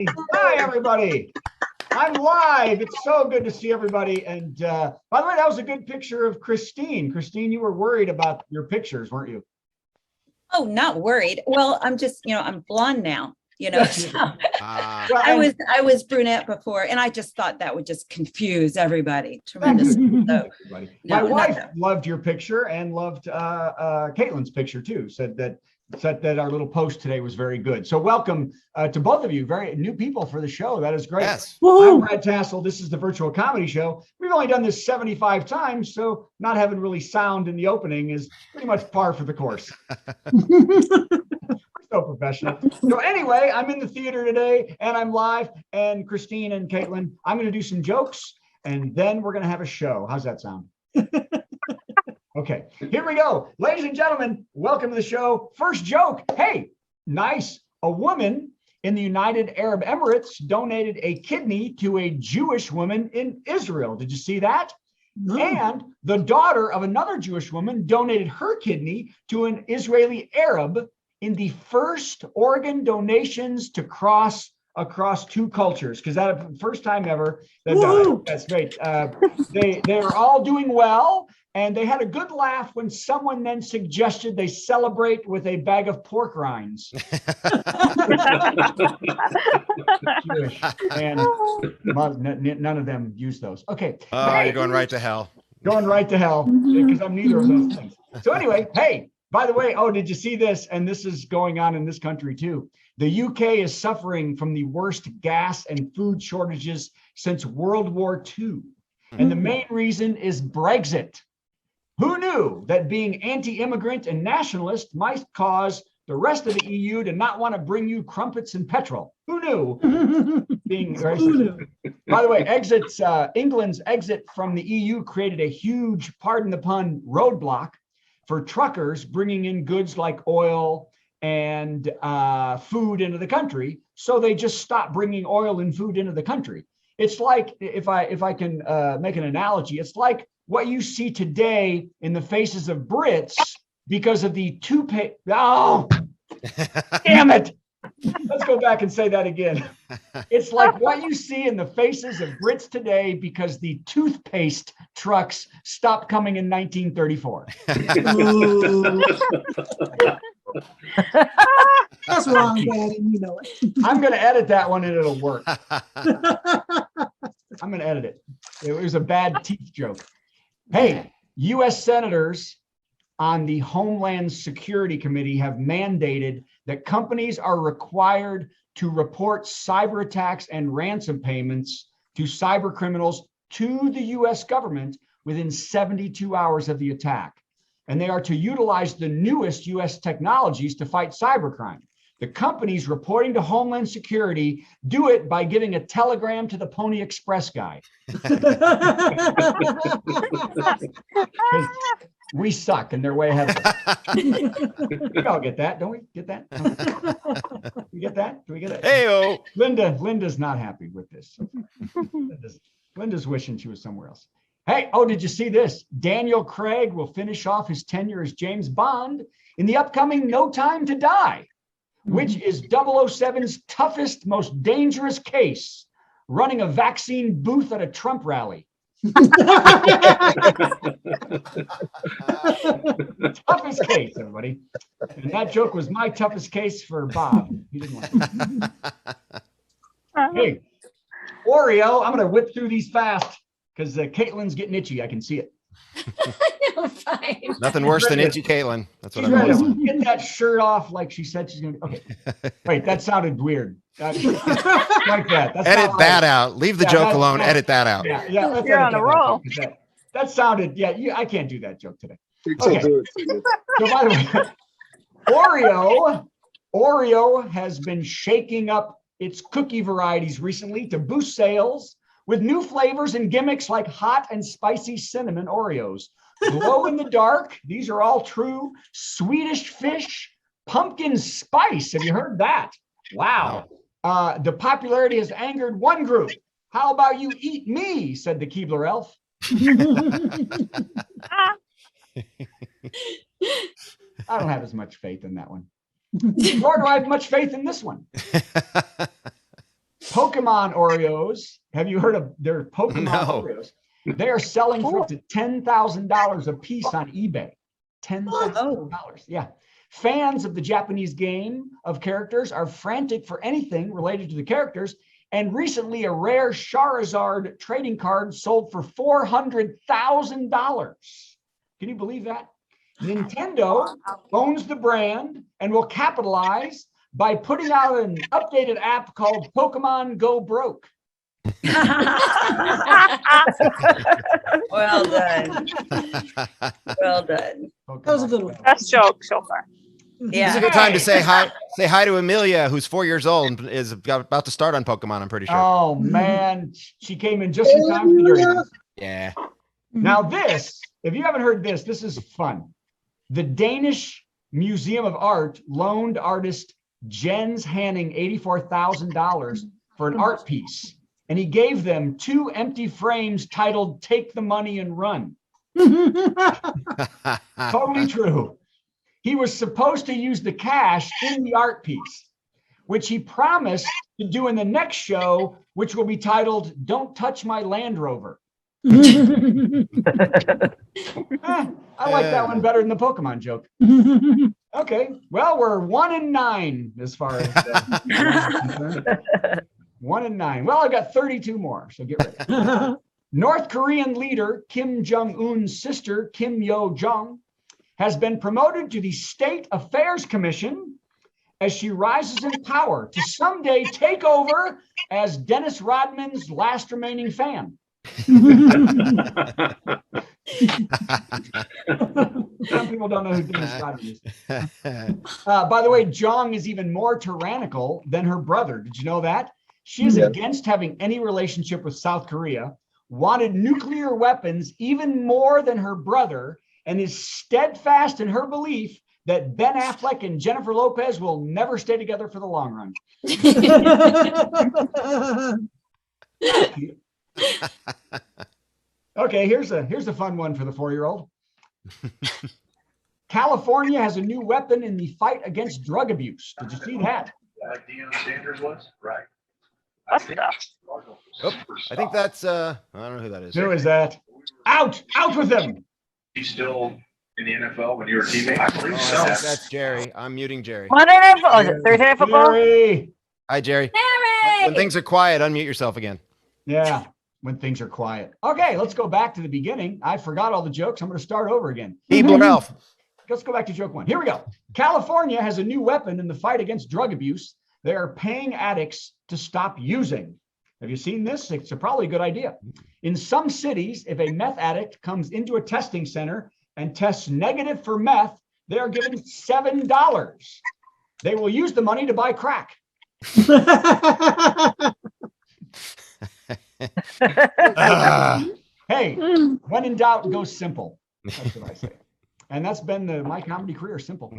Hi, everybody. I'm live. It's so good to see everybody. And by the way, that was a good picture of Christine. Christine, you were worried about your pictures, weren't you? Oh, not worried. Well, I'm just, I'm blonde now, so Well, I was brunette before, and I just thought that would just confuse everybody tremendously. So, my wife loved your picture and loved Caitlin's picture too. Said that our little post today was very good. So welcome to both of you, very new people for the show. That is great. Yes. I'm Brad Tassell. This is the virtual comedy show. We've only done this 75 times, so not having really sound in the opening is pretty much par for the course. So professional. So anyway, I'm in the theater today and I'm live, and Christine and Caitlin, I'm going to do some jokes and then we're going to have a show. How's that sound? Okay, here we go. Ladies and gentlemen, welcome to the show. First joke. Hey, nice. A woman in the United Arab Emirates donated a kidney to a Jewish woman in Israel. Did you see that? No. And the daughter of another Jewish woman donated her kidney to an Israeli Arab in the first organ donations to cross across two cultures, because that first time ever. That's great. They are all doing well, and they had a good laugh when someone then suggested they celebrate with a bag of pork rinds. And none of them use those. Okay. Oh, you're going right to hell. Going right to hell, because I'm neither of those things. So anyway, hey, by the way, did you see this? And this is going on in this country too. The UK is suffering from the worst gas and food shortages since World War II. And the main reason is Brexit. Who knew that being anti-immigrant and nationalist might cause the rest of the EU to not want to bring you crumpets and petrol? Who knew? By the way, England's exit from the EU created a huge, pardon the pun, roadblock for truckers bringing in goods like oil and food into the country. So they just stopped bringing oil and food into the country. It's like, if I can make an analogy, it's like what you see today in the faces of Brits because of the toothpaste. Oh, damn it. Let's go back and say that again. It's like what you see in the faces of Brits today because the toothpaste trucks stopped coming in 1934. That's wrong, Daddy. You know it. I'm going to edit that one and it'll work. I'm going to edit it. It was a bad teeth joke. Hey, U.S. senators on the Homeland Security Committee have mandated that companies are required to report cyber attacks and ransom payments to cyber criminals to the U.S. government within 72 hours of the attack. And they are to utilize the newest U.S. technologies to fight cybercrime. The companies reporting to Homeland Security do it by giving a telegram to the Pony Express guy. We suck and they're way ahead of us. We all get that, don't we? Get that? We get that? Do we get it? Hey-o. Linda's not happy with this. Linda's wishing she was somewhere else. Hey, did you see this? Daniel Craig will finish off his tenure as James Bond in the upcoming No Time to Die, which is 007's toughest, most dangerous case, running a vaccine booth at a Trump rally. Toughest case, everybody. And that joke was my toughest case for Bob. He didn't like it. Hey, Oreo, I'm going to whip through these fast because Caitlin's getting itchy. I can see it. No, fine. Nothing worse than itchy Caitlin. That's what I'm going to get that shirt off like she said she's going to. Okay. Wait, that sounded weird. Like that. That's edit that out. Leave the joke alone. Edit that out. Yeah, you're on a roll. That sounded, I can't do that joke today. Okay. So by the way, Oreo has been shaking up its cookie varieties recently to boost sales with new flavors and gimmicks like hot and spicy cinnamon Oreos. Glow in the dark. These are all true. Swedish fish, pumpkin spice. Have you heard that? Wow. The popularity has angered one group. How about you eat me? Said the Keebler elf. I don't have as much faith in that one. Nor do I have much faith in this one. Pokemon Oreos. Have you heard of their Pokemon No. Oreos? They are selling for up to $10,000 a piece on eBay. $10,000. Yeah. Fans of the Japanese game of characters are frantic for anything related to the characters. And recently, a rare Charizard trading card sold for $400,000. Can you believe that? Nintendo owns the brand and will capitalize by putting out an updated app called Pokemon Go Broke. Well done. Well done. Pokemon That was a good one. Go. Best joke so far. This is a Yeah. good time to say hi. Say hi to Amelia, who's 4 years old and is about to start on Pokemon. I'm pretty sure. Oh man, she came in just in time for the dirty ones. Yeah. Now this, if you haven't heard this, this is fun. The Danish Museum of Art loaned artist Jens Hanning $84,000 for an art piece, and he gave them 2 empty frames titled "Take the Money and Run." Totally true. He was supposed to use the cash in the art piece, which he promised to do in the next show, which will be titled "Don't Touch My Land Rover." I like that one better than the Pokemon joke. Okay, well, we're 1-9 as far as concerned. 1-9. Well, I've got 32 more, so get ready. North Korean leader Kim Jong-un's sister, Yo Jong, has been promoted to the State Affairs Commission as she rises in power to someday take over as Dennis Rodman's last remaining fan. Some people don't know who Dennis Rodman is. By the way, Jong is even more tyrannical than her brother. Did you know that? She is against having any relationship with South Korea, wanted nuclear weapons even more than her brother, and is steadfast in her belief that Ben Affleck and Jennifer Lopez will never stay together for the long run. Okay, here's a fun one for the 4-year-old. California has a new weapon in the fight against drug abuse. Did you see that? Deion Sanders was right. What the? Oh, I think that's I don't know who that is. Who is that? Out with him. He's still in the NFL when you were a teammate. I Oh, believe I so. think that's Jerry. I'm muting Jerry. Monday Night Football. Oh, is it Thursday Night Football? Jerry. Hi, Jerry. When things are quiet, unmute yourself again. Yeah, when things are quiet. Okay, let's go back to the beginning. I forgot all the jokes. I'm going to start over again. Ebler Elf. Let's go back to joke 1. Here we go. California has a new weapon in the fight against drug abuse. They are paying addicts to stop using. Have you seen this? It's probably a good idea. In some cities, if a meth addict comes into a testing center and tests negative for meth, they are given $7. They will use the money to buy crack. Hey, when in doubt, go simple. That's what I say. And that's been my comedy career, simple.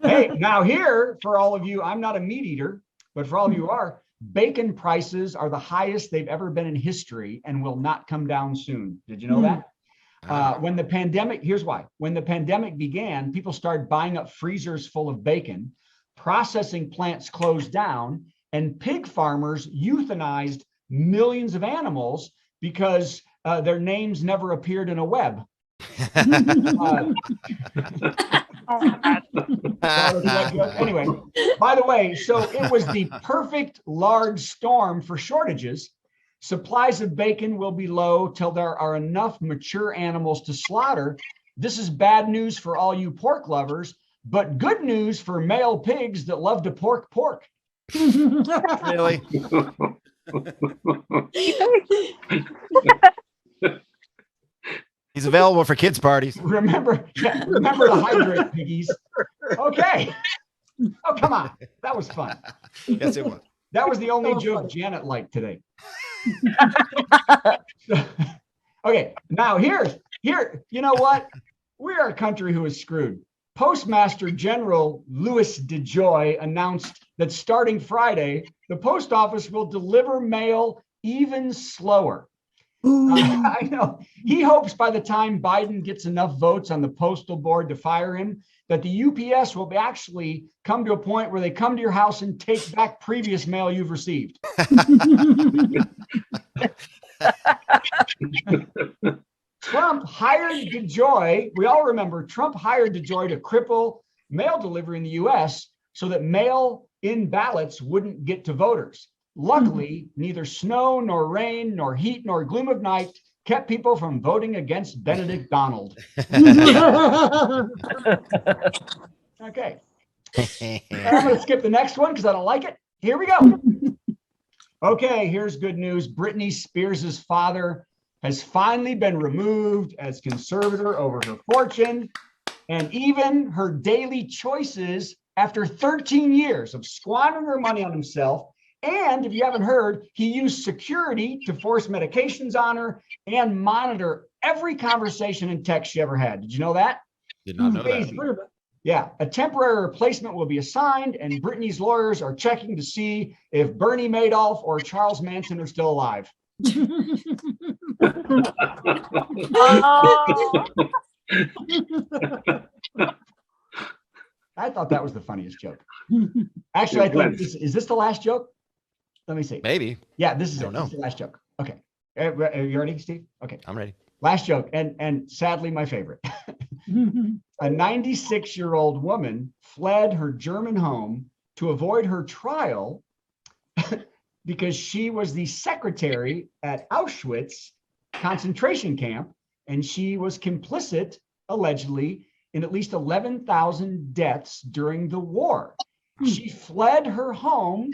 Hey, now here, for all of you, I'm not a meat eater, but for all of you who are, bacon prices are the highest they've ever been in history and will not come down soon. Did you know that? When the pandemic, here's why. When the pandemic began, people started buying up freezers full of bacon, processing plants closed down, and pig farmers euthanized millions of animals because their names never appeared in a web. Anyway, by the way, so it was the perfect large storm for shortages. Supplies of bacon will be low till there are enough mature animals to slaughter. This is bad news for all you pork lovers, but good news for male pigs that love to pork. Really? He's available for kids' parties. Remember to hydrate, piggies. Okay. Oh, come on. That was fun. Yes, it was. That was the only joke Janet liked today. Okay, now here, you know what? We are a country who is screwed. Postmaster General Louis DeJoy announced that starting Friday, the post office will deliver mail even slower. I know. He hopes by the time Biden gets enough votes on the postal board to fire him, that the UPS will actually come to a point where they come to your house and take back previous mail you've received. Trump hired DeJoy. We all remember Trump hired DeJoy to cripple mail delivery in the US so that mail-in ballots wouldn't get to voters. Luckily, neither snow nor rain nor heat nor gloom of night kept people from voting against Benedict Donald. Okay. I'm going to skip the next one because I don't like it. Here we go. Okay, here's good news. Britney Spears' father has finally been removed as conservator over her fortune and even her daily choices after 13 years of squandering her money on himself. And if you haven't heard, he used security to force medications on her and monitor every conversation and text she ever had. Did you know that? Did not know Crazy. that. Yeah, a temporary replacement will be assigned, and Britney's lawyers are checking to see if Bernie Madoff or Charles Manson are still alive. Oh, I thought that was the funniest joke. Actually, I think is this the last joke? Let me see. Maybe. Yeah, this is I don't it. This is the last joke. Okay. Are you ready, Steve? Okay. I'm ready. Last joke, and sadly, my favorite. A 96-year-old woman fled her German home to avoid her trial because she was the secretary at Auschwitz concentration camp, and she was complicit, allegedly, in at least 11,000 deaths during the war. She fled her home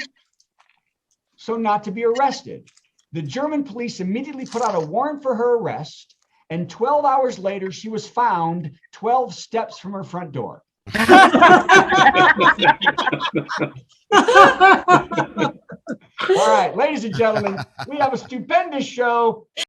so not to be arrested. The German police immediately put out a warrant for her arrest, and 12 hours later, she was found 12 steps from her front door. All right, ladies and gentlemen, we have a stupendous show.